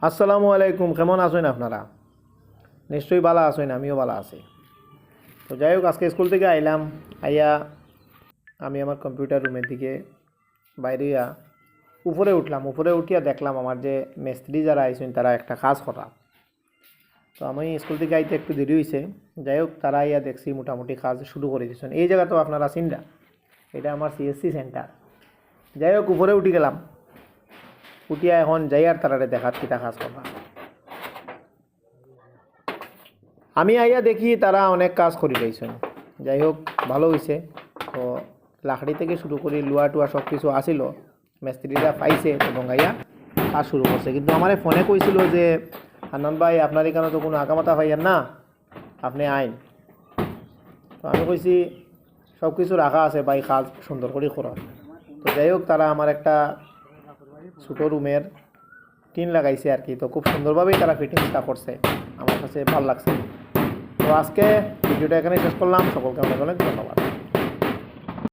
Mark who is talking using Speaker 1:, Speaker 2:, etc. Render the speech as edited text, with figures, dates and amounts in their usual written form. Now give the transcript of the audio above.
Speaker 1: আসসালামু আলাইকুম, কেমন আছেন আপনারা? নিশ্চয়ই ভালো আছেন, আমিও ভালো আছি। তো যাই হোক, আজকে স্কুল থেকে আইলাম। আইয়া আমি আমার কম্পিউটার রুমের দিকে বাইরে উপরে উঠলাম। উপরে উঠিয়া দেখলাম আমার যে মিস্ত্রি যারা আইছেন তারা একটা কাজ করা। তো আমি স্কুল থেকে আইতে একটু দেরি হয়েছে। যাই হোক, তারা আইয়া দেখছি মোটামুটি কাজ শুরু করে দিয়েছেন। এই জায়গা তো আপনারা চিন্তা, এটা আমার সিএসসি সেন্টার। যাই হোক, উপরে উঠে গেলাম। উঠিয়া এখন যাই আর তারা দেখাত কিতা কাজ করবা। আমি আইয়া দেখি তারা অনেক কাজ করে রয়েছেন। যাই হোক, ভালো হয়েছে। তো লাকড়ি থেকে শুরু করে লুয়া টুয়া সব কিছু আসিল, মিস্ত্রিরা পাইছে এবং আইয়া কাজ শুরু করছে। কিন্তু আমার ফোনে কইছিল যে হান্নান ভাই, আপনার এখানে তো কোনো আঁকামাতা পাইয়েন না, আপনি আইন। তো আমি কইছি সব কিছু রাখা আছে ভাই, কাজ সুন্দর করে করা। তো যাই হোক, তারা আমার একটা ছোটো রুমের টিন লাগাইছে আর কি। তো খুব সুন্দরভাবেই তারা ফিটিংসটা করছে, আমার কাছে ভালো লাগছে। তো আজকে ভিডিওটা এখানে শেষ করলাম। সকলকে অনেক অনেক ধন্যবাদ।